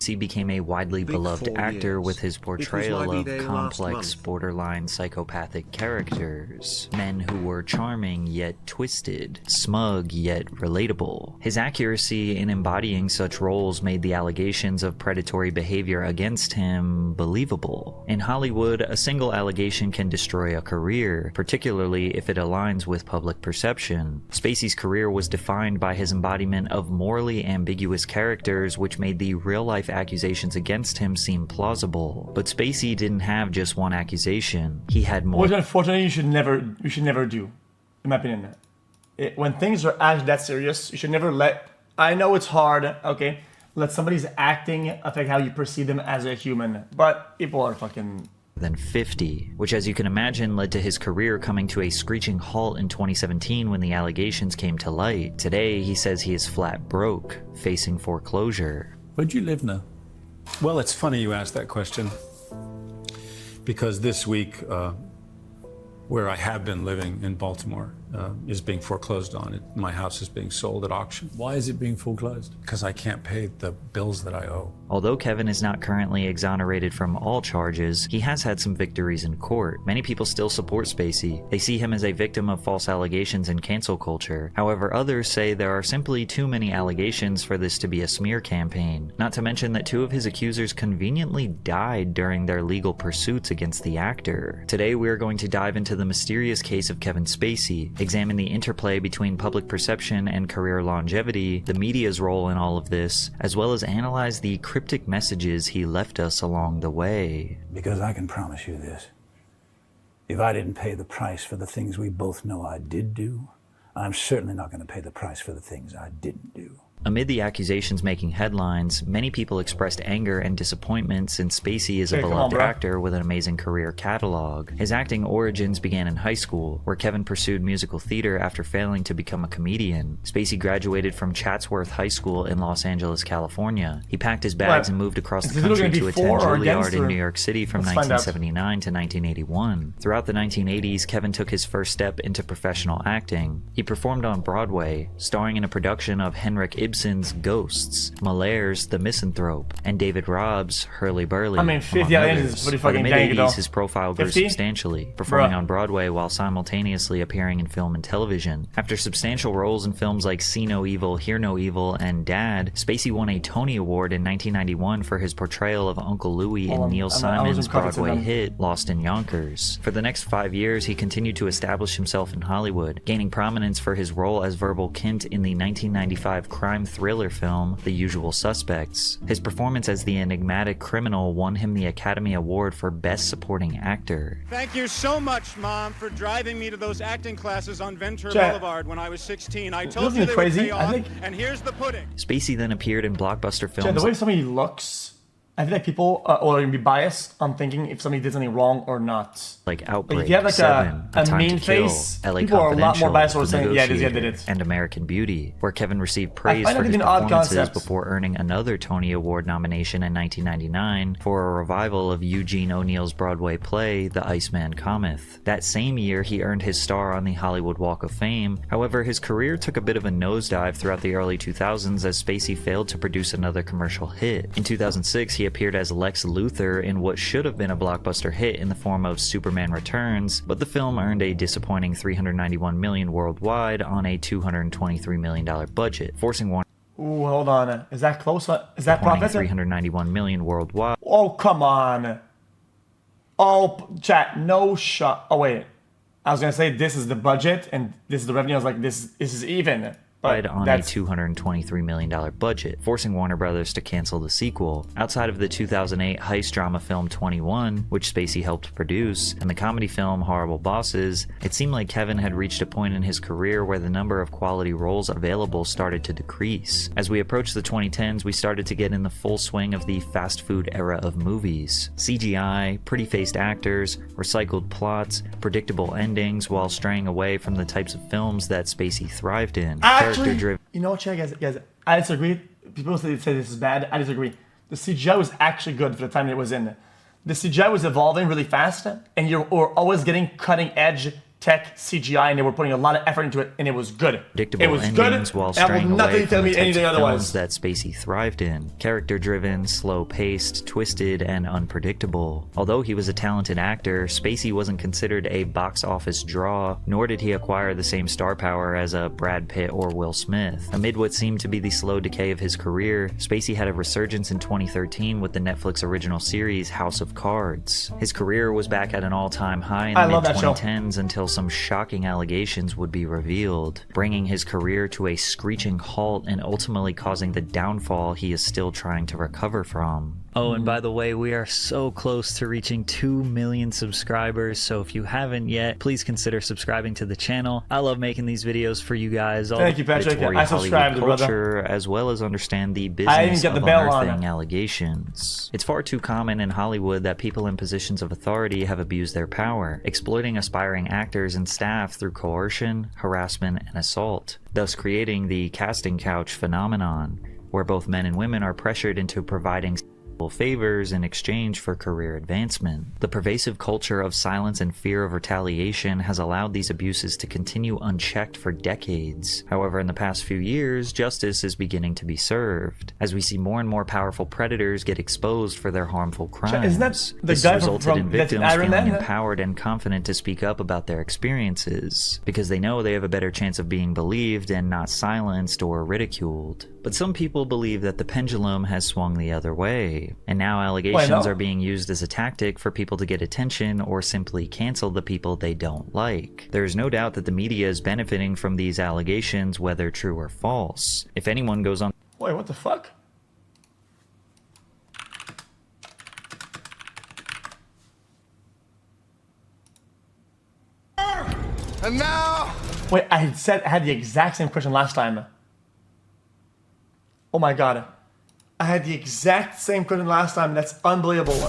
He became a widely beloved actor with his portrayal of B-Day complex, borderline psychopathic characters. Men who were charming yet twisted, smug yet relatable. His accuracy in embodying such roles made the allegations of predatory behavior against him believable. In Hollywood, a single allegation can destroy a career, particularly if it aligns with public perception. Spacey's career was defined by his embodiment of morally ambiguous characters, which made the real-life accusations against him seem plausible. But Spacey didn't have just one accusation. He had more. Which unfortunately you should never do, in my opinion. When things are actually that serious, you should never let, I know it's hard, okay, let somebody's acting affect how you perceive them as a human, but people are fucking... than 50, which as you can imagine led to his career coming to a screeching halt in 2017 when the allegations came to light. Today, he says he is flat broke, facing foreclosure. Where do you live now? Well, it's funny you asked that question, because this week, where I have been living in Baltimore, is being foreclosed on. My house is being sold at auction. Why is it being foreclosed? Because I can't pay the bills that I owe. Although Kevin is not currently exonerated from all charges, he has had some victories in court. Many people still support Spacey. They see him as a victim of false allegations and cancel culture. However, others say there are simply too many allegations for this to be a smear campaign. Not to mention that two of his accusers conveniently died during their legal pursuits against the actor. Today, we are going to dive into the mysterious case of Kevin Spacey, examine the interplay between public perception and career longevity, the media's role in all of this, as well as analyze the cryptic messages he left us along the way. Because I can promise you this. If I didn't pay the price for the things we both know I did do, I'm certainly not going to pay the price for the things I didn't do. Amid the accusations making headlines, many people expressed anger and disappointment since Spacey is a beloved actor with an amazing career catalog. His acting origins began in high school, where Kevin pursued musical theater after failing to become a comedian. Spacey graduated from Chatsworth High School in Los Angeles, California. He packed his bags and moved across the country to attend Juilliard in New York City from 1979 to 1981. Throughout the 1980s, Kevin took his first step into professional acting. He performed on Broadway, starring in a production of Henrik Ibsen's Ghosts, Malaire's The Misanthrope, and David Robb's Hurly Burly. I mean, 50 is pretty fucking dang. By the mid-80s, his profile grew 50? substantially, performing on Broadway while simultaneously appearing in film and television. After substantial roles in films like See No Evil, Hear No Evil, and Dad, Spacey won a Tony Award in 1991 for his portrayal of Uncle Louie in Neil Simon's Broadway hit Lost in Yonkers. For the next 5 years, he continued to establish himself in Hollywood, gaining prominence for his role as Verbal Kint in the 1995 crime thriller film The Usual Suspects. His performance as the enigmatic criminal won him the Academy Award for Best Supporting Actor. Thank you so much, Mom, for driving me to those acting classes on Ventura Boulevard when I was 16. I told you they would pay off, and here's the pudding. Spacey then appeared in blockbuster films. The way somebody looks, I feel like people are going to be biased on thinking if somebody did something wrong or not. Like Outbreak, like if you have like Seven, a Time mean to Kill, face, LA people are a lot more biased towards saying, yeah, this guy did it. And American Beauty, where Kevin received praise for his an odd performances concept. before earning another Tony Award nomination in 1999 for a revival of Eugene O'Neill's Broadway play, The Iceman Cometh. That same year, he earned his star on the Hollywood Walk of Fame. However, his career took a bit of a nosedive throughout the early 2000s as Spacey failed to produce another commercial hit. In 2006, he appeared as Lex Luthor in what should have been a blockbuster hit in the form of Superman Returns, but the film earned a disappointing $391 million worldwide on a $223 million budget, forcing Warner. Ooh, hold on. Is that close? Is that profit? $391 million worldwide. Oh, come on. Oh, chat, no shot. Oh, wait. I was going to say this is the budget and this is the revenue. I was like, this is even. But on a $223 million budget, forcing Warner Brothers to cancel the sequel. Outside of the 2008 heist drama film 21, which Spacey helped produce, and the comedy film Horrible Bosses, it seemed like Kevin had reached a point in his career where the number of quality roles available started to decrease. As we approached the 2010s, we started to get in the full swing of the fast food era of movies. CGI, pretty-faced actors, recycled plots, predictable endings, while straying away from the types of films that Spacey thrived in. Actually, you know what, guys, I disagree. People say this is bad. I disagree. The CGI was actually good for the time it was in. The CGI was evolving really fast, and you're always getting cutting edge tech, CGI, and they were putting a lot of effort into it, and it was good. Predictable It was endings good. while And I straying will away nothing from tell the me types anything of otherwise. films that Spacey thrived in. Character-driven, slow-paced, twisted, and unpredictable. Although he was a talented actor, Spacey wasn't considered a box office draw, nor did he acquire the same star power as a Brad Pitt or Will Smith. Amid what seemed to be the slow decay of his career, Spacey had a resurgence in 2013 with the Netflix original series House of Cards. His career was back at an all-time high in the mid-2010s until some shocking allegations would be revealed, bringing his career to a screeching halt and ultimately causing the downfall he is still trying to recover from. Oh, and by the way, we are so close to reaching 2 million subscribers, so if you haven't yet, please consider subscribing to the channel. I love making these videos for you guys. Thank you, Patrick. I subscribed, culture, as well as understand the business of unearthing allegations. It's far too common in Hollywood that people in positions of authority have abused their power, exploiting aspiring actors and staff through coercion, harassment, and assault, thus creating the casting couch phenomenon, where both men and women are pressured into providing favors in exchange for career advancement. The pervasive culture of silence and fear of retaliation has allowed these abuses to continue unchecked for decades. However, in the past few years, justice is beginning to be served, as we see more and more powerful predators get exposed for their harmful crimes. Isn't that the this guy resulted in victims Iron feeling Man? empowered and confident to speak up about their experiences, because they know they have a better chance of being believed and not silenced or ridiculed. But some people believe that the pendulum has swung the other way, and now allegations are being used as a tactic for people to get attention or simply cancel the people they don't like. There is no doubt that the media is benefiting from these allegations, whether true or false. If anyone goes on... Wait, what the fuck? And now... Wait, I had the exact same question last time. Oh my god. I had the exact same question last time. That's unbelievable.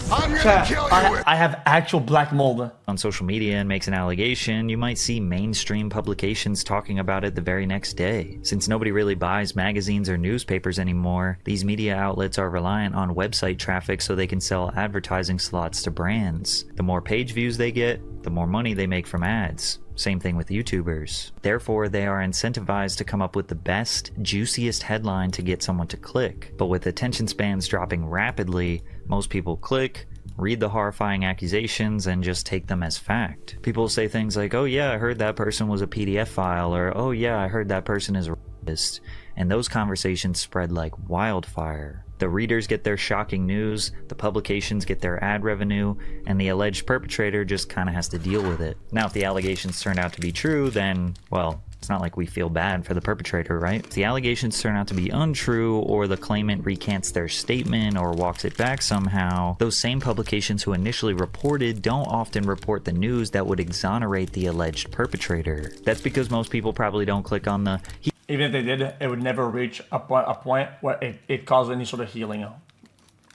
I'm gonna kill you. I have actual black mold. On social media and makes an allegation, you might see mainstream publications talking about it the very next day. Since nobody really buys magazines or newspapers anymore, these media outlets are reliant on website traffic so they can sell advertising slots to brands. The more page views they get, the more money they make from ads. Same thing with YouTubers. Therefore, they are incentivized to come up with the best, juiciest headline to get someone to click. But with attention spans dropping rapidly, most people click, read the horrifying accusations, and just take them as fact. People say things like, oh yeah, I heard that person was a PDF file, or oh yeah, I heard that person is a rapist. And those conversations spread like wildfire. The readers get their shocking news, the publications get their ad revenue, and the alleged perpetrator just kind of has to deal with it. Now, if the allegations turn out to be true, then, well, it's not like we feel bad for the perpetrator, right? If the allegations turn out to be untrue, or the claimant recants their statement or walks it back somehow, those same publications who initially reported don't often report the news that would exonerate the alleged perpetrator. That's because most people probably don't click on the even if they did, it would never reach a point where it caused any sort of healing.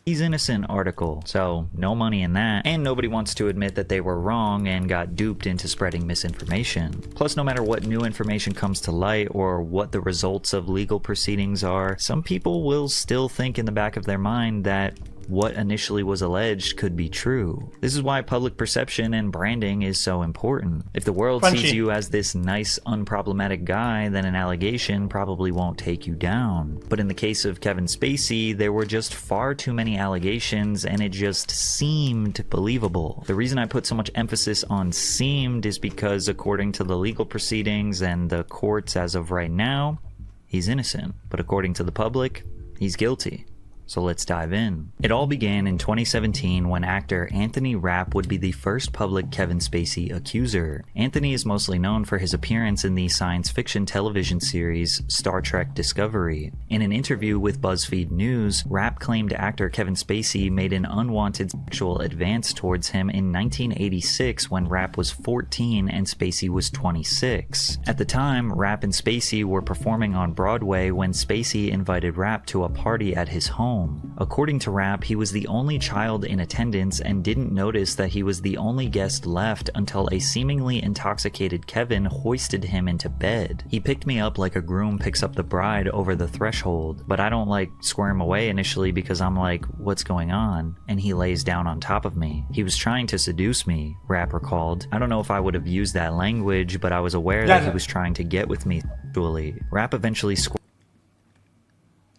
he's innocent article, so no money in that, and nobody wants to admit that they were wrong and got duped into spreading misinformation. Plus, no matter what new information comes to light or what the results of legal proceedings are, some people will still think in the back of their mind that what initially was alleged could be true. This is why public perception and branding is so important. If the world sees you as this nice, unproblematic guy, then an allegation probably won't take you down. But in the case of Kevin Spacey, there were just far too many allegations and it just seemed believable. The reason I put so much emphasis on seemed is because according to the legal proceedings and the courts as of right now, he's innocent. But according to the public, he's guilty. So let's dive in. It all began in 2017 when actor Anthony Rapp would be the first public Kevin Spacey accuser. Anthony is mostly known for his appearance in the science fiction television series Star Trek Discovery. In an interview with BuzzFeed News, Rapp claimed actor Kevin Spacey made an unwanted sexual advance towards him in 1986 when Rapp was 14 and Spacey was 26. At the time, Rapp and Spacey were performing on Broadway when Spacey invited Rapp to a party at his home. home. According to Rapp, he was the only child in attendance and didn't notice that he was the only guest left until a seemingly intoxicated Kevin hoisted him into bed. He picked me up like a groom picks up the bride over the threshold, but I don't squirm away initially because I'm like, what's going on? And he lays down on top of me. He was trying to seduce me, Rapp recalled. I don't know if I would have used that language, but I was aware that he was trying to get with me sexually. Rapp eventually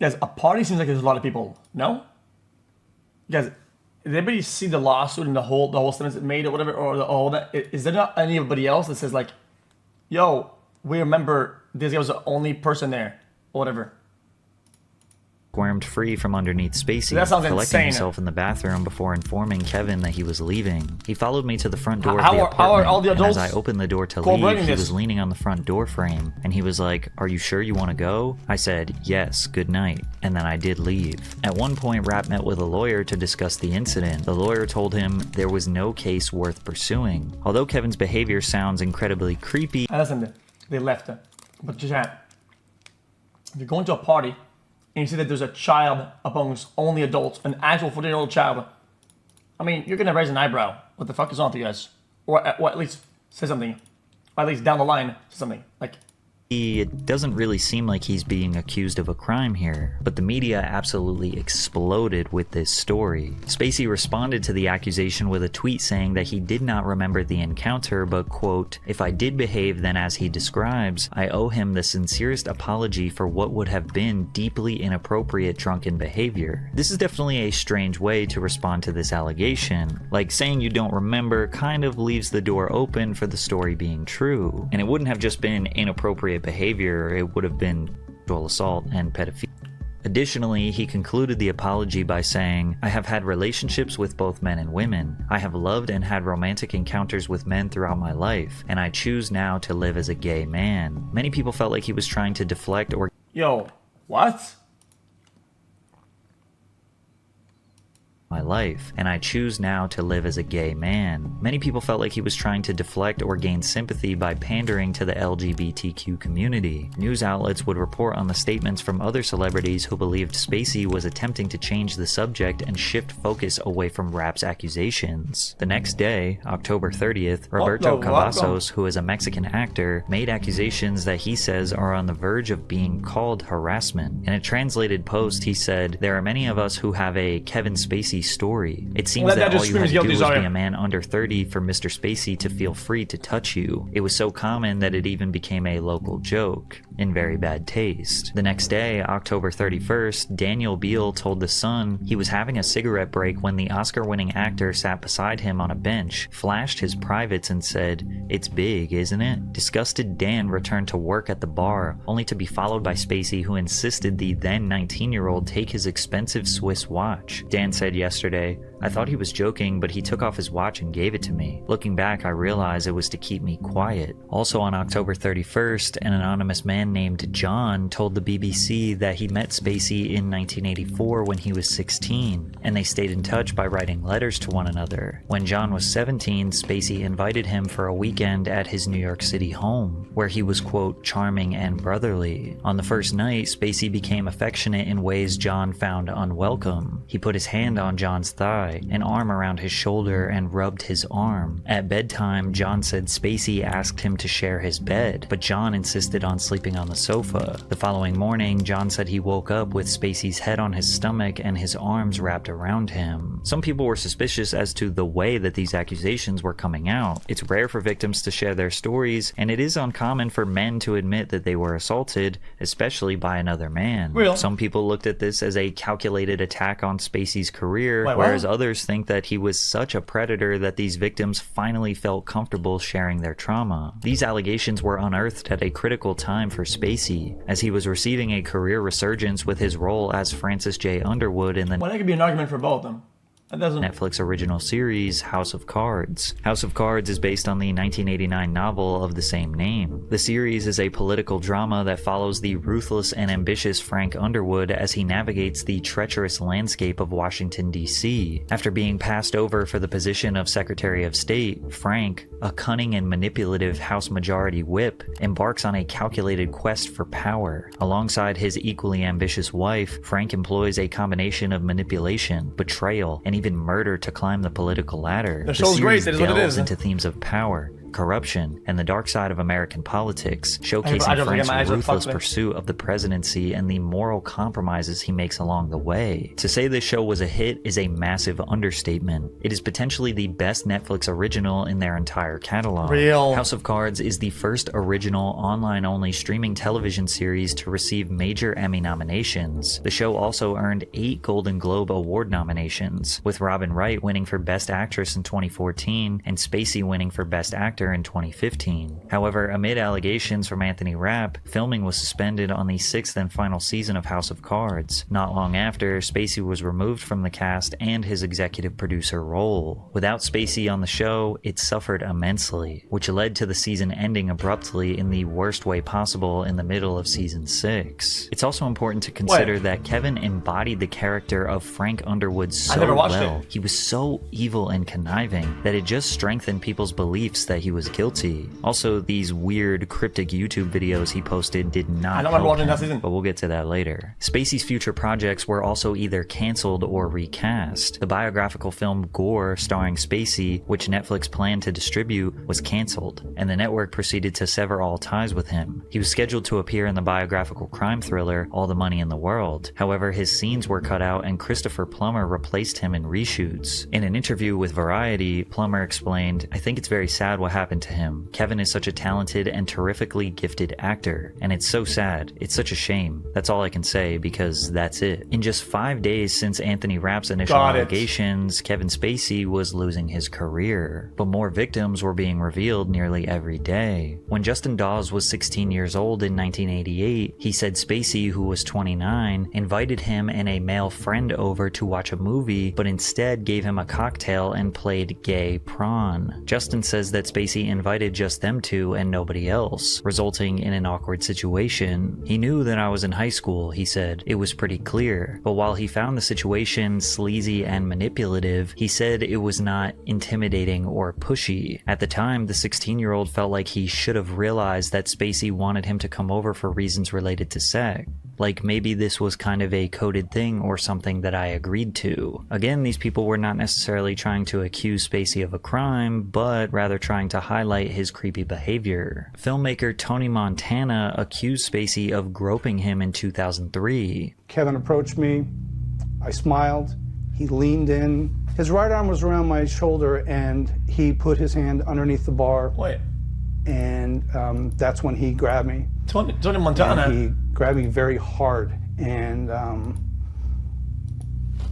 Guys, a party seems like there's a lot of people. No? Guys, did anybody see the lawsuit and the whole sentence it made or whatever, or all that? Is there not anybody else that says like, yo, we remember this guy was the only person there, or whatever? squirmed free from underneath Spacey, collecting insane. himself in the bathroom before informing Kevin that he was leaving. He followed me to the front door How of the are apartment, all the and adults as I opened the door to cooperating leave, he this? was leaning on the front door frame, and he was like, "Are you sure you want to go?" I said, "Yes, good night," and then I did leave. At one point, Rapp met with a lawyer to discuss the incident. The lawyer told him there was no case worth pursuing. Although Kevin's behavior sounds incredibly creepy, listen, they left. But just if you're going to a party and you see that there's a child amongst only adults, an actual 14-year-old child, I mean, you're gonna raise an eyebrow. What the fuck is on with you guys? Or at least say something. Or at least down the line, say something. Like, it doesn't really seem like he's being accused of a crime here, but the media absolutely exploded with this story. Spacey responded to the accusation with a tweet saying that he did not remember the encounter, but quote, "If I did behave then as he describes, I owe him the sincerest apology for what would have been deeply inappropriate drunken behavior." This is definitely a strange way to respond to this allegation. Like, saying you don't remember kind of leaves the door open for the story being true, and it wouldn't have just been inappropriate behavior, it would have been sexual assault and pedophilia. Additionally, he concluded the apology by saying, "I have had relationships with both men and women. I have loved and had romantic encounters with men throughout my life, and I choose now to live as a gay man." Many people felt like he was trying to deflect or yo, what? my life, and I choose now to live as a gay man. Many people felt like he was trying to deflect or gain sympathy by pandering to the LGBTQ community. News outlets would report on the statements from other celebrities who believed Spacey was attempting to change the subject and shift focus away from Rapp's accusations. The next day, October 30th, Roberto Cavazos, who is a Mexican actor, made accusations that he says are on the verge of being called harassment. In a translated post, he said, "There are many of us who have a Kevin Spacey story. It seems that all you had to do was be a man under 30 for Mr. Spacey to feel free to touch you. It was so common that it even became a local joke. In very bad taste." The next day, October 31st, Daniel Beal told The Sun he was having a cigarette break when the Oscar-winning actor sat beside him on a bench, flashed his privates and said, "It's big, isn't it?" Disgusted Dan returned to work at the bar, only to be followed by Spacey, who insisted the then 19-year-old take his expensive Swiss watch. Dan said yesterday, "I thought he was joking, but he took off his watch and gave it to me. Looking back, I realized it was to keep me quiet." Also on October 31st, an anonymous man named John told the BBC that he met Spacey in 1984 when he was 16, and they stayed in touch by writing letters to one another. When John was 17, Spacey invited him for a weekend at his New York City home, where he was, quote, "charming and brotherly." On the first night, Spacey became affectionate in ways John found unwelcome. He put his hand on John's thigh, an arm around his shoulder, and rubbed his arm. At bedtime, John said Spacey asked him to share his bed, but John insisted on sleeping on the sofa. The following morning, John said he woke up with Spacey's head on his stomach and his arms wrapped around him. Some people were suspicious as to the way that these accusations were coming out. It's rare for victims to share their stories, and it is uncommon for men to admit that they were assaulted, especially by another man. Some people looked at this as a calculated attack on Spacey's career, whereas others think that he was such a predator that these victims finally felt comfortable sharing their trauma. These allegations were unearthed at a critical time for Spacey, as he was receiving a career resurgence with his role as Francis J. Underwood in the well, that could be an argument for both of them. Netflix original series House of Cards. House of Cards is based on the 1989 novel of the same name. The series is a political drama that follows the ruthless and ambitious Frank Underwood as he navigates the treacherous landscape of Washington, D.C. After being passed over for the position of Secretary of State, Frank, a cunning and manipulative House Majority Whip, embarks on a calculated quest for power. Alongside his equally ambitious wife, Frank employs a combination of manipulation, betrayal, and even murder to climb the political ladder. The show's great, series that is what it is. delves into themes of power, corruption, and the dark side of American politics, showcasing Frank's ruthless pursuit of the presidency and the moral compromises he makes along the way. To say this show was a hit is a massive understatement. It is potentially the best Netflix original in their entire catalog. House of Cards is the first original online-only streaming television series to receive major Emmy nominations. The show also earned 8 Golden Globe Award nominations, with Robin Wright winning for Best Actress in 2014 and Spacey winning for Best Actor in 2015. However, amid allegations from Anthony Rapp, filming was suspended on the 6th and final season of House of Cards. Not long after, Spacey was removed from the cast and his executive producer role. Without Spacey on the show, it suffered immensely, which led to the season ending abruptly in the worst way possible in the middle of season 6. It's also important to consider that Kevin embodied the character of Frank Underwood so well. He was so evil and conniving that it just strengthened people's beliefs that he was guilty. Also, these weird cryptic YouTube videos he posted did not help him, but we'll get to that later. Spacey's future projects were also either cancelled or recast. The biographical film Gore, starring Spacey, which Netflix planned to distribute, was cancelled, and the network proceeded to sever all ties with him. He was scheduled to appear in the biographical crime thriller All the Money in the World. However, his scenes were cut out and Christopher Plummer replaced him in reshoots. In an interview with Variety, Plummer explained, "I think it's very sad what happened to him. Kevin is such a talented and terrifically gifted actor, and it's so sad. It's such a shame. That's all I can say, because that's it." In just 5 days since Anthony Rapp's initial allegations, Kevin Spacey was losing his career. But more victims were being revealed nearly every day. When Justin Dawes was 16 years old in 1988, he said Spacey, who was 29, invited him and a male friend over to watch a movie, but instead gave him a cocktail and played gay prawn. Justin says that Spacey invited just them two and nobody else, resulting in an awkward situation. "He knew that I was in high school," he said. "It was pretty clear. But while he found the situation sleazy and manipulative, he said it was not intimidating or pushy. At the time, the 16-year-old felt like he should have realized that Spacey wanted him to come over for reasons related to sex. Like maybe this was kind of a coded thing or something that I agreed to." Again, these people were not necessarily trying to accuse Spacey of a crime, but rather trying to highlight his creepy behavior. Filmmaker Tony Montana accused Spacey of groping him in 2003. Kevin approached me. I smiled. He leaned in. His right arm was around my shoulder, and he put his hand underneath the bar. And that's when he grabbed me. Tony Montana. And he grabbed me very hard, and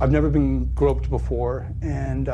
I've never been groped before, and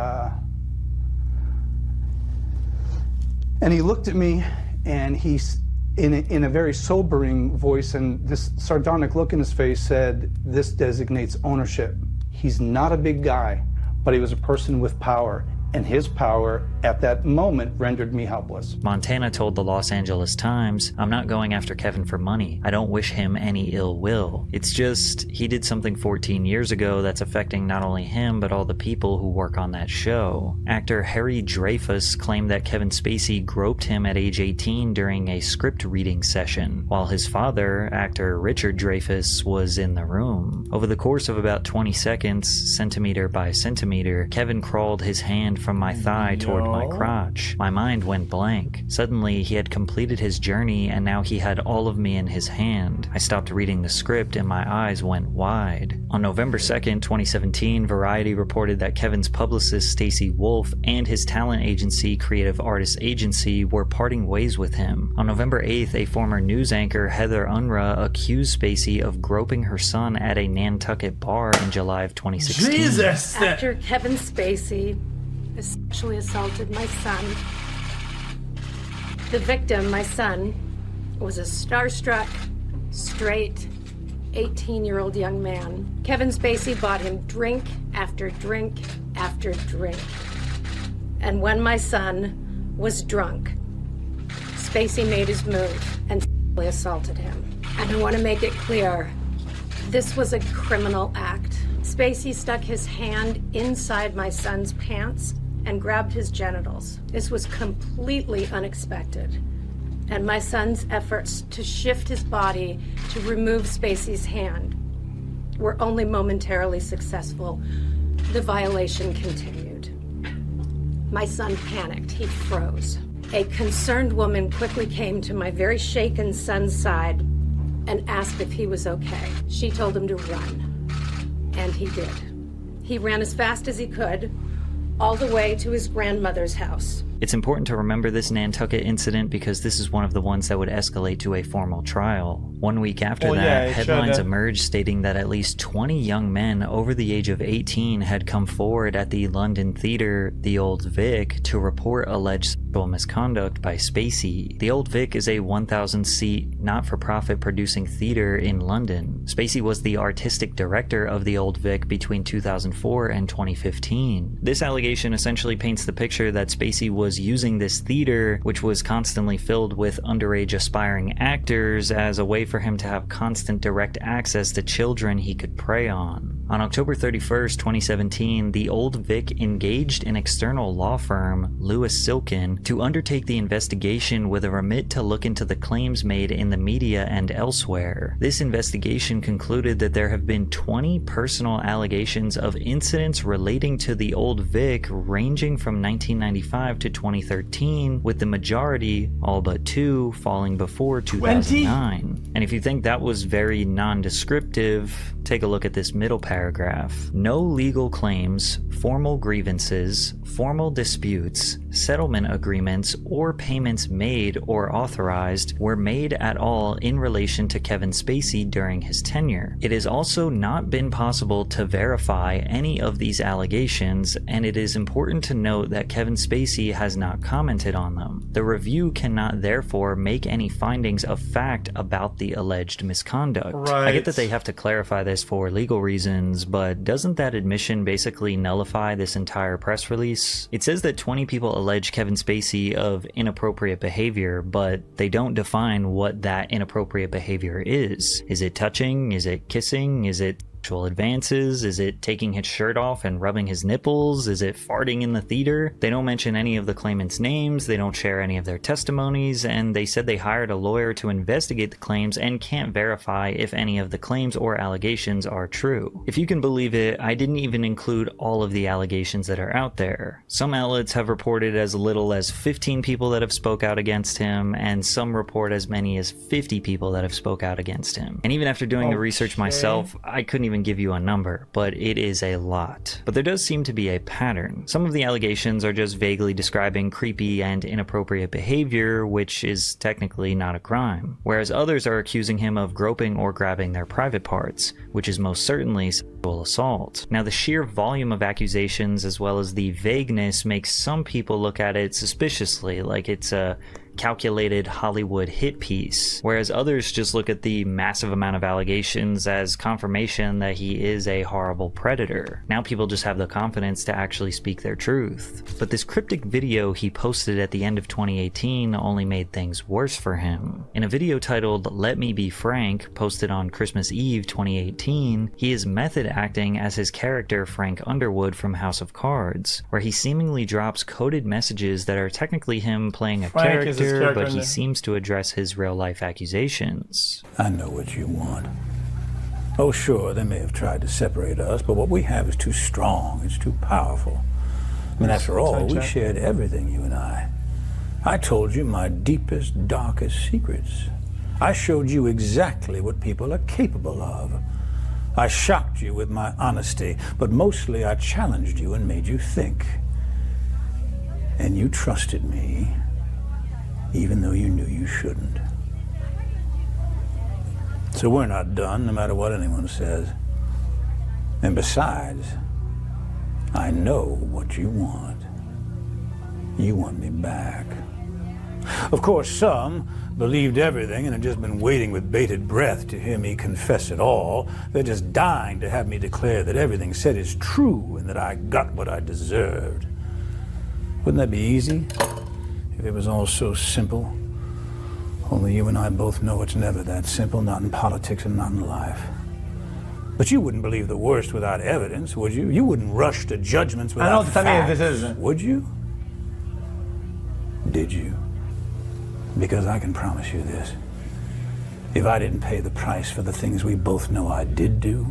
he looked at me, and he's in a very sobering voice, and this sardonic look in his face said, "This designates ownership." He's not a big guy, but he was a person with power. And his power at that moment rendered me helpless. Montana told the Los Angeles Times, "I'm not going after Kevin for money. I don't wish him any ill will. It's just, he did something 14 years ago that's affecting not only him, but all the people who work on that show." Actor Harry Dreyfuss claimed that Kevin Spacey groped him at age 18 during a script reading session, while his father, actor Richard Dreyfuss, was in the room. Over the course of about 20 seconds, centimeter by centimeter, Kevin crawled his hand from my thigh toward my crotch. My mind went blank. Suddenly, he had completed his journey, and now he had all of me in his hand. I stopped reading the script, and my eyes went wide. On November 2nd, 2017, Variety reported that Kevin's publicist Stacey Wolf and his talent agency Creative Artists Agency were parting ways with him. On November 8th, a former news anchor, Heather Unruh, accused Spacey of groping her son at a Nantucket bar in July of 2016. Jesus! Actor Kevin Spacey sexually assaulted my son. The victim, my son, was a starstruck, straight, 18-year-old young man. Kevin Spacey bought him drink after drink after drink. And when my son was drunk, Spacey made his move and sexually assaulted him. And I want to make it clear, this was a criminal act. Spacey stuck his hand inside my son's pants and grabbed his genitals. This was completely unexpected. And my son's efforts to shift his body to remove Spacey's hand were only momentarily successful. The violation continued. My son panicked. He froze. A concerned woman quickly came to my very shaken son's side and asked if he was okay. She told him to run, and he did. He ran as fast as he could, all the way to his grandmother's house. It's important to remember this Nantucket incident because this is one of the ones that would escalate to a formal trial. 1 week after headlines emerged stating that at least 20 young men over the age of 18 had come forward at the London theater, the Old Vic, to report alleged sexual misconduct by Spacey. The Old Vic is a 1,000-seat, not-for-profit producing theater in London. Spacey was the artistic director of the Old Vic between 2004 and 2015. This allegation essentially paints the picture that Spacey was using this theater, which was constantly filled with underage aspiring actors, as a way for him to have constant direct access to children he could prey on. On October 31st, 2017, the Old Vic engaged an external law firm, Lewis Silkin, to undertake the investigation with a remit to look into the claims made in the media and elsewhere. This investigation concluded that there have been 20 personal allegations of incidents relating to the Old Vic ranging from 1995 to 2013, with the majority, all but 2, falling before 2009. And if you think that was very non-descriptive, take a look at this middle paragraph. No legal claims, formal grievances, formal disputes, settlement agreements, or payments made or authorized were made at all in relation to Kevin Spacey during his tenure. It has also not been possible to verify any of these allegations, and it is important to note that Kevin Spacey has not commented on them. The review cannot therefore make any findings of fact about the alleged misconduct. Right. I get that they have to clarify this for legal reasons, but doesn't that admission basically nullify this entire press release? It says that 20 people allege Kevin Spacey of inappropriate behavior, but they don't define what that inappropriate behavior is. Is it touching? Is it kissing? Is it sexual advances? Is it taking his shirt off and rubbing his nipples? Is it farting in the theater? They don't mention any of the claimants' names, they don't share any of their testimonies, and they said they hired a lawyer to investigate the claims and can't verify if any of the claims or allegations are true. If you can believe it, I didn't even include all of the allegations that are out there. Some outlets have reported as little as 15 people that have spoke out against him, and some report as many as 50 people that have spoke out against him. And even after doing the research myself, I couldn't even give you a number, but it is a lot. But there does seem to be a pattern. Some of the allegations are just vaguely describing creepy and inappropriate behavior, which is technically not a crime, whereas others are accusing him of groping or grabbing their private parts, which is most certainly sexual assault. Now, the sheer volume of accusations as well as the vagueness makes some people look at it suspiciously, like it's a calculated Hollywood hit piece, whereas others just look at the massive amount of allegations as confirmation that he is a horrible predator. Now people just have the confidence to actually speak their truth. But this cryptic video he posted at the end of 2018 only made things worse for him. In a video titled "Let Me Be Frank," posted on Christmas Eve 2018, he is method acting as his character Frank Underwood from House of Cards, where he seemingly drops coded messages that are technically him playing a character, but he seems to address his real-life accusations. I know what you want. Oh, sure, they may have tried to separate us, but what we have is too strong, it's too powerful. I mean, after all, we shared everything, you and I. I told you my deepest, darkest secrets. I showed you exactly what people are capable of. I shocked you with my honesty, but mostly I challenged you and made you think. And you trusted me, even though you knew you shouldn't. So we're not done, no matter what anyone says. And besides, I know what you want. You want me back. Of course, some believed everything and had just been waiting with bated breath to hear me confess it all. They're just dying to have me declare that everything said is true and that I got what I deserved. Wouldn't that be easy? If it was all so simple. Only you and I both know it's never that simple, not in politics and not in life. But you wouldn't believe the worst without evidence, would you? You wouldn't rush to judgments without I know what the timing of facts, this is. would you? Did you? Because I can promise you this. If I didn't pay the price for the things we both know I did do,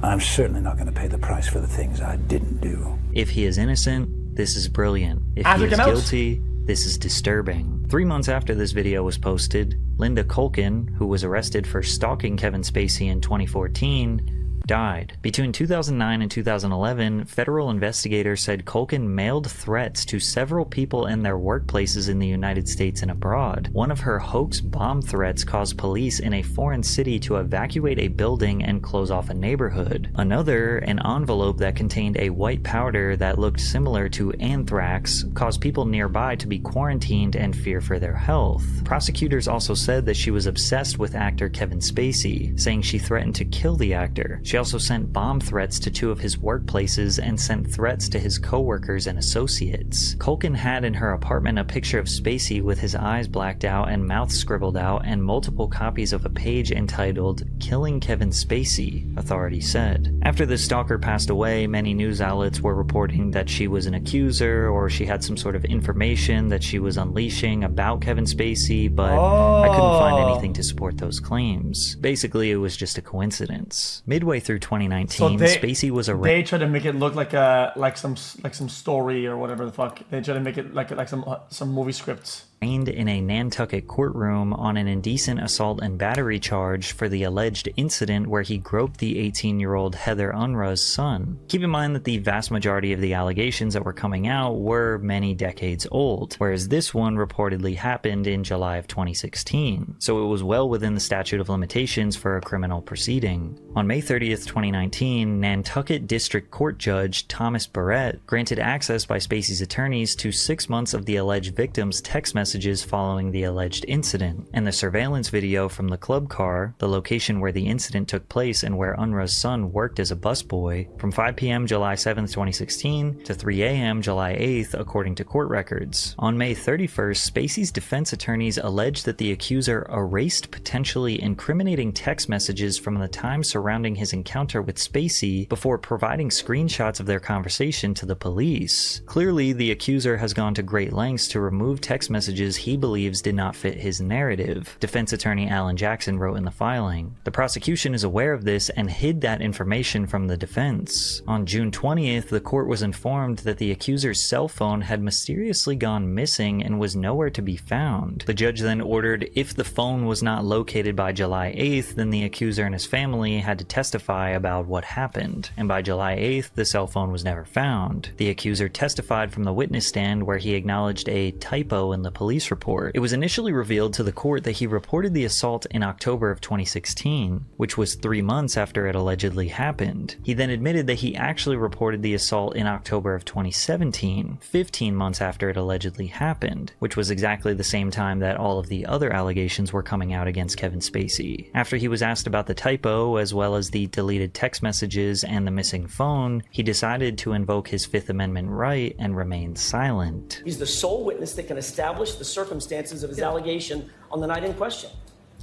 I'm certainly not going to pay the price for the things I didn't do. If he is innocent, this is brilliant. If he is guilty, this is disturbing. 3 months after this video was posted, Linda Culkin, who was arrested for stalking Kevin Spacey in 2014, died. Between 2009 and 2011, federal investigators said Culkin mailed threats to several people in their workplaces in the United States and abroad. One of her hoax bomb threats caused police in a foreign city to evacuate a building and close off a neighborhood. Another, an envelope that contained a white powder that looked similar to anthrax, caused people nearby to be quarantined and fear for their health. Prosecutors also said that she was obsessed with actor Kevin Spacey, saying she threatened to kill the actor. She also sent bomb threats to 2 of his workplaces and sent threats to his co-workers and associates. Culkin had in her apartment a picture of Spacey with his eyes blacked out and mouth scribbled out and multiple copies of a page entitled "Killing Kevin Spacey," authorities said. After the stalker passed away, many news outlets were reporting that she was an accuser or she had some sort of information that she was unleashing about Kevin Spacey, but I couldn't find anything to support those claims. Basically, it was just a coincidence. Midway through 2019, Spacey was arrested. They tried to make it look like some story or whatever the fuck. They tried to make it like some movie scripts. In a Nantucket courtroom on an indecent assault and battery charge for the alleged incident where he groped the 18-year-old Heather Unruh's son. Keep in mind that the vast majority of the allegations that were coming out were many decades old, whereas this one reportedly happened in July of 2016, so it was well within the statute of limitations for a criminal proceeding. On May 30th, 2019, Nantucket District Court Judge Thomas Barrett granted access by Spacey's attorneys to 6 months of the alleged victim's text messages following the alleged incident, and the surveillance video from the club car, the location where the incident took place and where Unruh's son worked as a busboy, from 5 p.m. July 7th, 2016 to 3 a.m. July 8th, according to court records. On May 31st, Spacey's defense attorneys alleged that the accuser erased potentially incriminating text messages from the time surrounding his encounter with Spacey before providing screenshots of their conversation to the police. Clearly, the accuser has gone to great lengths to remove text messages he believes did not fit his narrative, defense attorney Alan Jackson wrote in the filing. The prosecution is aware of this and hid that information from the defense. On June 20th, the court was informed that the accuser's cell phone had mysteriously gone missing and was nowhere to be found. The judge then ordered if the phone was not located by July 8th, then the accuser and his family had to testify about what happened, and by July 8th, the cell phone was never found. The accuser testified from the witness stand where he acknowledged a typo in the police report. It was initially revealed to the court that he reported the assault in October of 2016, which was 3 months after it allegedly happened. He then admitted that he actually reported the assault in October of 2017, 15 months after it allegedly happened, which was exactly the same time that all of the other allegations were coming out against Kevin Spacey. After he was asked about the typo, as well as the deleted text messages and the missing phone, he decided to invoke his Fifth Amendment right and remain silent. He's the sole witness that can establish the circumstances of his allegation on the night in question.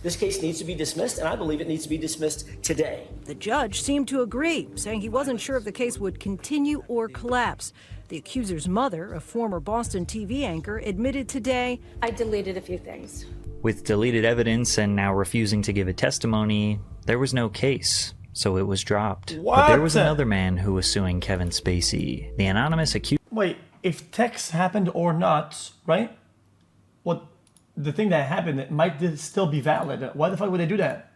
This case needs to be dismissed, and I believe it needs to be dismissed today. The judge seemed to agree, saying he wasn't sure if the case would continue or collapse. The accuser's mother, a former Boston TV anchor, admitted today, I deleted a few things. With deleted evidence and now refusing to give a testimony, there was no case, so it was dropped. What? But there was another man who was suing Kevin Spacey. The anonymous accuser... Wait, if text happened or not, right? What the thing that happened, it might still be valid. Why the fuck would they do that?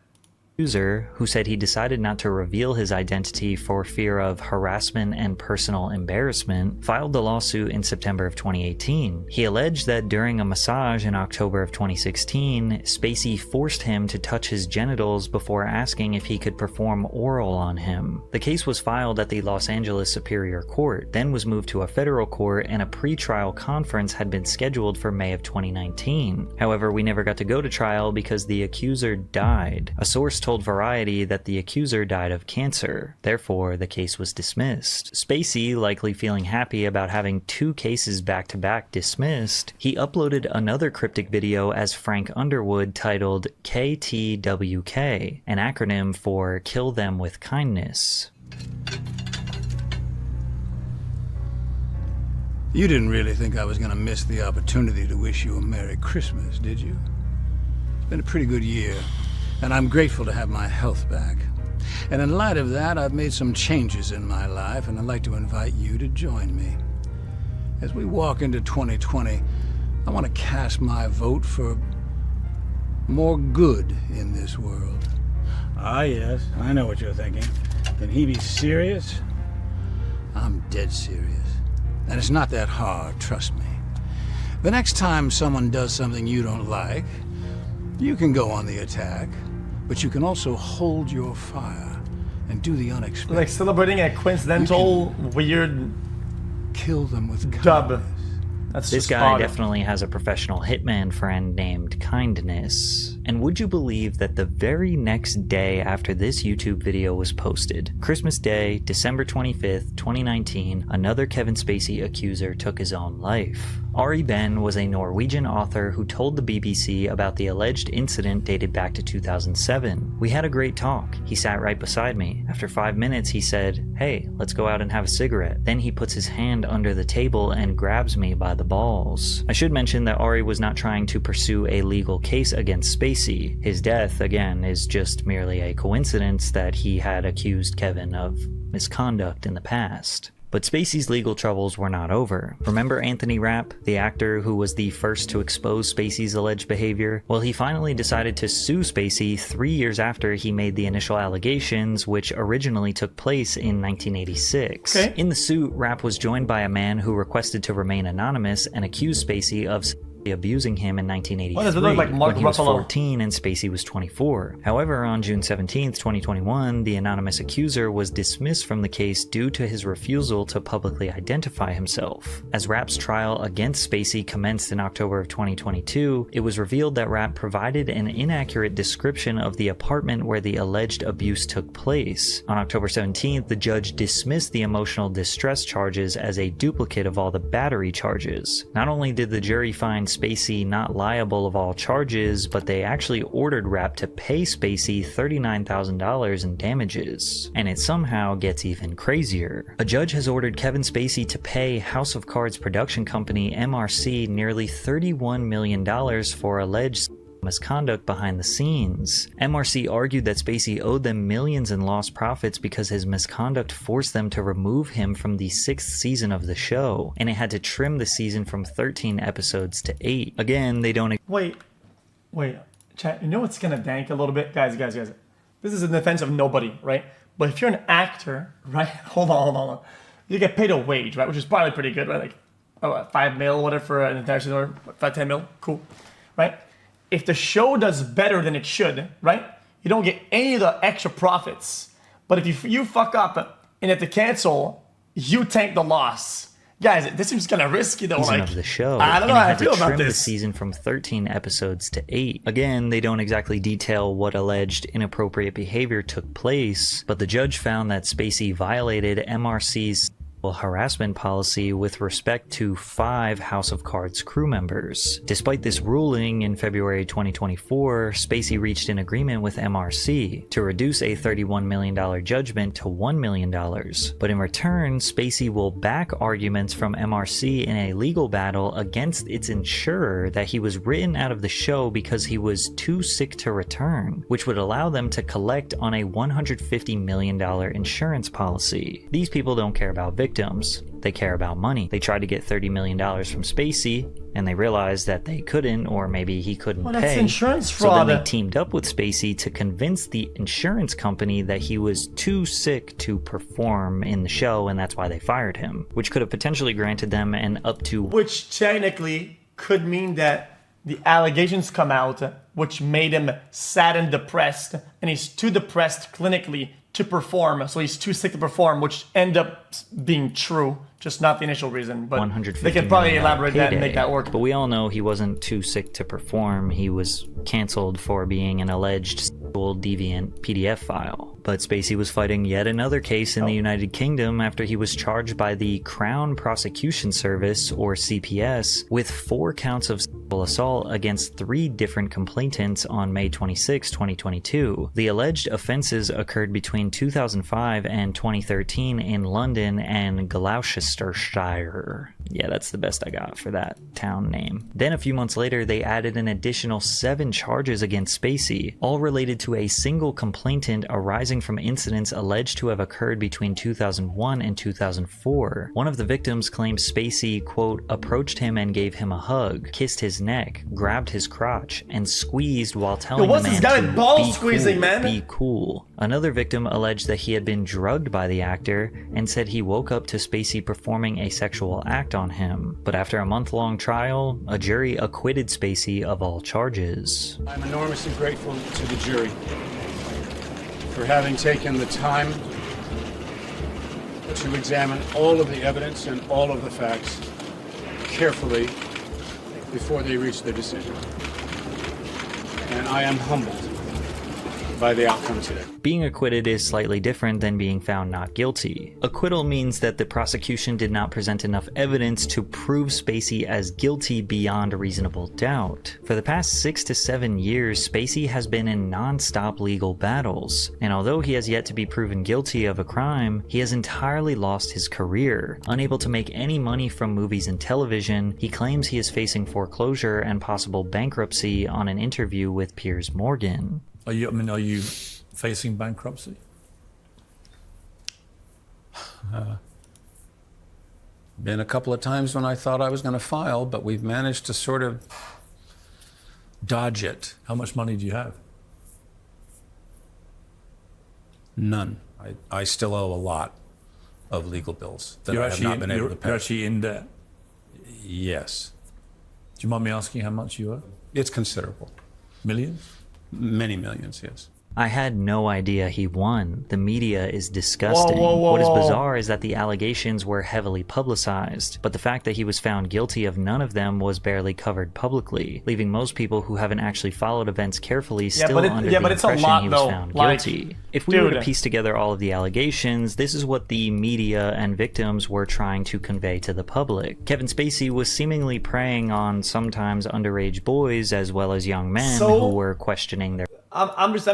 accuser, who said he decided not to reveal his identity for fear of harassment and personal embarrassment, filed the lawsuit in September of 2018. He alleged that during a massage in October of 2016, Spacey forced him to touch his genitals before asking if he could perform oral on him. The case was filed at the Los Angeles Superior Court, then was moved to a federal court, and a pre-trial conference had been scheduled for May of 2019. However, we never got to go to trial because the accuser died. A source told Variety that the accuser died of cancer. Therefore, the case was dismissed. Spacey, likely feeling happy about having 2 cases back-to-back dismissed, he uploaded another cryptic video as Frank Underwood titled KTWK, an acronym for Kill Them with Kindness. You didn't really think I was going to miss the opportunity to wish you a Merry Christmas, did you? It's been a pretty good year, and I'm grateful to have my health back. And in light of that, I've made some changes in my life, and I'd like to invite you to join me. As we walk into 2020, I want to cast my vote for more good in this world. Ah, yes, I know what you're thinking. Can he be serious? I'm dead serious. And it's not that hard, trust me. The next time someone does something you don't like, you can go on the attack, but you can also hold your fire and do the unexpected. Like celebrating a coincidental, weird kill them with dub. This guy definitely has a professional hitman friend named Kindness. And would you believe that the very next day after this YouTube video was posted, Christmas Day, December 25th, 2019, another Kevin Spacey accuser took his own life. Ari Ben was a Norwegian author who told the BBC about the alleged incident dated back to 2007. We had a great talk. He sat right beside me. After 5 minutes, he said, "Hey, let's go out and have a cigarette." Then he puts his hand under the table and grabs me by the balls. I should mention that Ari was not trying to pursue a legal case against Spacey. His death, again, is just merely a coincidence that he had accused Kevin of misconduct in the past. But Spacey's legal troubles were not over. Remember Anthony Rapp, the actor who was the first to expose Spacey's alleged behavior? Well, he finally decided to sue Spacey 3 years after he made the initial allegations, which originally took place in 1986. Okay. In the suit, Rapp was joined by a man who requested to remain anonymous and accused Spacey of abusing him in 1983 What does it look like, Mark when he was Ruffalo? 14 and Spacey was 24. However, on June 17th, 2021, the anonymous accuser was dismissed from the case due to his refusal to publicly identify himself. As Rapp's trial against Spacey commenced in October of 2022, it was revealed that Rapp provided an inaccurate description of the apartment where the alleged abuse took place. On October 17th, the judge dismissed the emotional distress charges as a duplicate of all the battery charges. Not only did the jury find Spacey not liable of all charges, but they actually ordered Rapp to pay Spacey $39,000 in damages. And it somehow gets even crazier. A judge has ordered Kevin Spacey to pay House of Cards production company MRC nearly $31 million for alleged misconduct behind the scenes. MRC argued that Spacey owed them millions in lost profits because his misconduct forced them to remove him from the 6th season of the show, and it had to trim the season from 13 episodes to 8. Again, they don't... Wait. Chat, you know what's gonna dank a little bit? Guys. This is in defense of nobody, right? But if you're an actor, right? Hold on. You get paid a wage, right? Which is probably pretty good, right? Like, 5 mil, whatever, for an entire season, or 5-10 mil, cool, right? If the show does better than it should, right? You don't get any of the extra profits. But if you fuck up and have to cancel, you tank the loss. Guys, this seems kind of risky though. Season of the show. I don't know how I feel about trim the this. season from 13 episodes to 8. Again, they don't exactly detail what alleged inappropriate behavior took place, but the judge found that Spacey violated MRC's harassment policy with respect to 5 House of Cards crew members. Despite this ruling, in February 2024, Spacey reached an agreement with MRC to reduce a $31 million judgment to $1 million. But in return, Spacey will back arguments from MRC in a legal battle against its insurer that he was written out of the show because he was too sick to return, which would allow them to collect on a $150 million insurance policy. These people don't care about victims. victims. They care about money. They tried to get $30 million from Spacey, and they realized that they couldn't, or maybe he couldn't pay. That's insurance So fraud. then they teamed up with Spacey to convince the insurance company that he was too sick to perform in the show, and that's why they fired him, which could have potentially granted them an up to... Which technically could mean that the allegations come out, which made him sad and depressed, and he's too depressed clinically to perform, so he's too sick to perform, which end up being true, just not the initial reason. But they could probably elaborate that and make that work. But we all know he wasn't too sick to perform. He was canceled for being an alleged sexual deviant PDF file. But Spacey was fighting yet another case in the United Kingdom after he was charged by the Crown Prosecution Service, or CPS, with 4 counts of sexual assault against 3 different complainants on May 26, 2022. The alleged offenses occurred between 2005 and 2013 in London and Gloucestershire. Yeah, that's the best I got for that town name. Then a few months later, they added an additional 7 charges against Spacey, all related to a single complainant arising from incidents alleged to have occurred between 2001 and 2004. One of the victims claimed Spacey, quote, approached him and gave him a hug, kissed his neck, grabbed his crotch, and squeezed while telling the man to be cool. Another victim alleged that he had been drugged by the actor and said he woke up to Spacey performing a sexual act on him. But after a month-long trial, a jury acquitted Spacey of all charges. I'm enormously grateful to the jury for having taken the time to examine all of the evidence and all of the facts carefully before they reach their decision. And I am humbled by the outcome today. Being acquitted is slightly different than being found not guilty. Acquittal means that the prosecution did not present enough evidence to prove Spacey as guilty beyond a reasonable doubt. For the past 6 to 7 years, Spacey has been in non-stop legal battles, and although he has yet to be proven guilty of a crime, he has entirely lost his career. Unable to make any money from movies and television, he claims he is facing foreclosure and possible bankruptcy on an interview with Piers Morgan. Are you facing bankruptcy? Been a couple of times when I thought I was going to file, but we've managed to sort of dodge it. How much money do you have? None. I still owe a lot of legal bills that I have not been able to pay. You're actually in debt? Yes. Do you mind me asking how much you owe? It's considerable. Millions? Many millions, yes. I had no idea he won. The media is disgusting. Whoa. What is bizarre is that the allegations were heavily publicized, but the fact that he was found guilty of none of them was barely covered publicly, leaving most people who haven't actually followed events carefully still under the impression he was found guilty. If we were to piece together all of the allegations, this is what the media and victims were trying to convey to the public. Kevin Spacey was seemingly preying on sometimes underage boys as well as young men who were questioning their... I'm just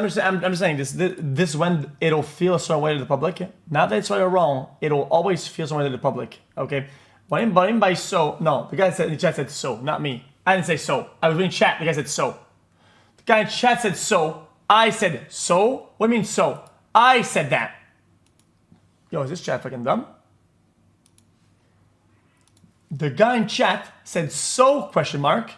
saying this when it'll feel a certain way to the public. Not that it's right or wrong. It'll always feel some way to the public. Okay. But even by so, no, the guy said in the chat said so, not me. I didn't say so. I was reading chat. The guy said so. The guy in chat said so. I said so. What do you mean so? I said that. Yo, is this chat fucking dumb? The guy in chat said so question mark,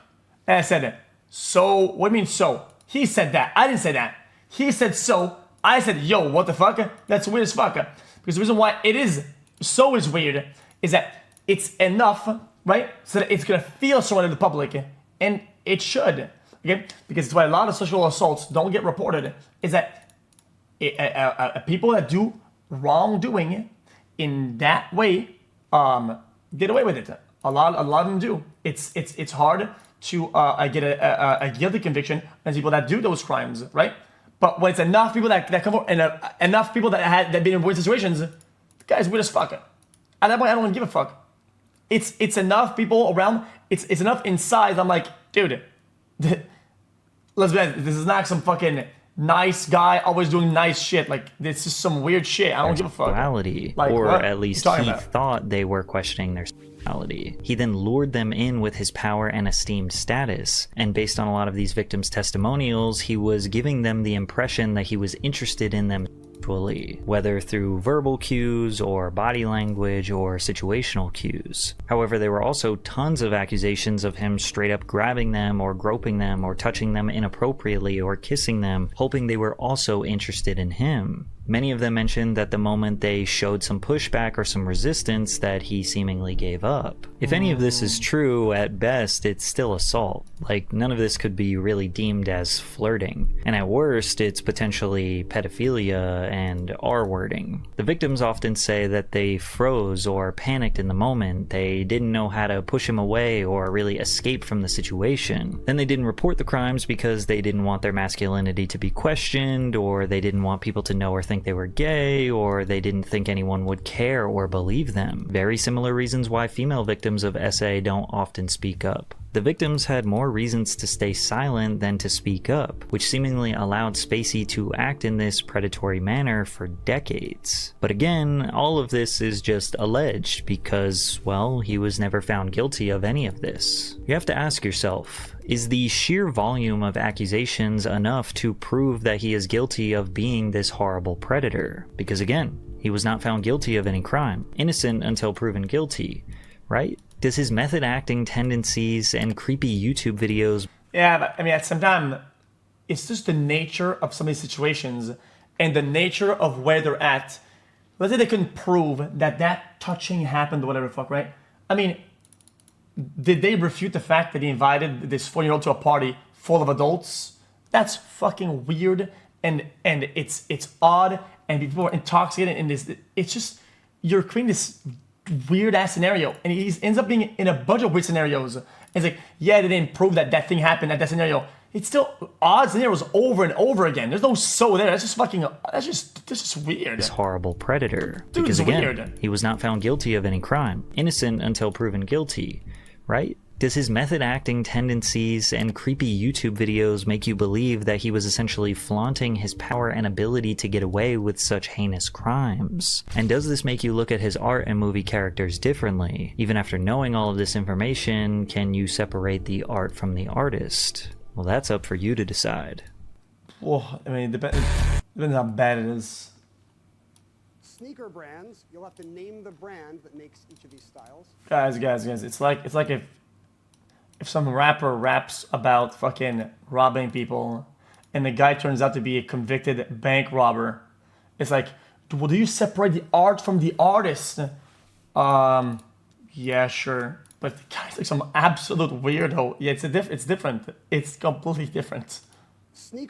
and I said so. What do you mean so? He said that. I didn't say that. He said so. I said, yo, what the fuck? That's weird as fuck. Because the reason why it is so is weird is that it's enough, right? So that it's going to feel so to the public. And it should. Okay? Because it's why a lot of sexual assaults don't get reported. Is that people that do wrongdoing in that way get away with it. A lot of them do. It's hard to get a guilty conviction as people that do those crimes, right? But when it's enough people that come forward and enough people that been in weird situations, the guy's weird as fuck. At that point, I don't even give a fuck. It's enough people around. It's enough inside. I'm like, dude, let's be honest, this is not some fucking nice guy always doing nice shit. Like, this is some weird shit. I don't give a fuck. Like, or what? At least he thought they were questioning their sexuality. He then lured them in with his power and esteemed status, and based on a lot of these victims' testimonials, he was giving them the impression that he was interested in them whether through verbal cues or body language or situational cues. However, there were also tons of accusations of him straight up grabbing them or groping them or touching them inappropriately or kissing them, hoping they were also interested in him. Many of them mentioned that the moment they showed some pushback or some resistance that he seemingly gave up. If any of this is true, at best it's still assault. Like, none of this could be really deemed as flirting. And at worst, it's potentially pedophilia and R-wording. The victims often say that they froze or panicked in the moment. They didn't know how to push him away or really escape from the situation. Then they didn't report the crimes because they didn't want their masculinity to be questioned, or they didn't want people to know or think they were gay, or they didn't think anyone would care or believe them. Very similar reasons why female victims of SA don't often speak up. The victims had more reasons to stay silent than to speak up, which seemingly allowed Spacey to act in this predatory manner for decades. But again, all of this is just alleged because, well, he was never found guilty of any of this. You have to ask yourself, is the sheer volume of accusations enough to prove that he is guilty of being this horrible predator? Because again, he was not found guilty of any crime. Innocent until proven guilty, right? Does his method acting tendencies and creepy YouTube videos... Yeah, but I mean, at some time, it's just the nature of some of these situations and the nature of where they're at. Let's say they couldn't prove that that touching happened or whatever the fuck, right? I mean, did they refute the fact that he invited this 4-year-old to a party full of adults? That's fucking weird, and it's odd, and people are intoxicated in this. It's just, you're creating this weird ass scenario, and he ends up being in a bunch of weird scenarios. It's like, yeah, they didn't prove that that thing happened at that scenario. It's still odd scenarios over and over again. There's no so there. That's just fucking. That's just weird. This horrible predator. Dude, because again, weird. He was not found guilty of any crime. Innocent until proven guilty, right? Does his method acting tendencies and creepy YouTube videos make you believe that he was essentially flaunting his power and ability to get away with such heinous crimes? And does this make you look at his art and movie characters differently? Even after knowing all of this information, can you separate the art from the artist? Well, that's up for you to decide. Well, I mean, it depends how bad it is. Sneaker brands, you'll have to name the brand that makes each of these styles. Guys, it's like if some rapper raps about fucking robbing people and the guy turns out to be a convicted bank robber, it's like, well, do you separate the art from the artist? Yeah, sure. But the guy's like some absolute weirdo. Yeah, it's different. It's completely different.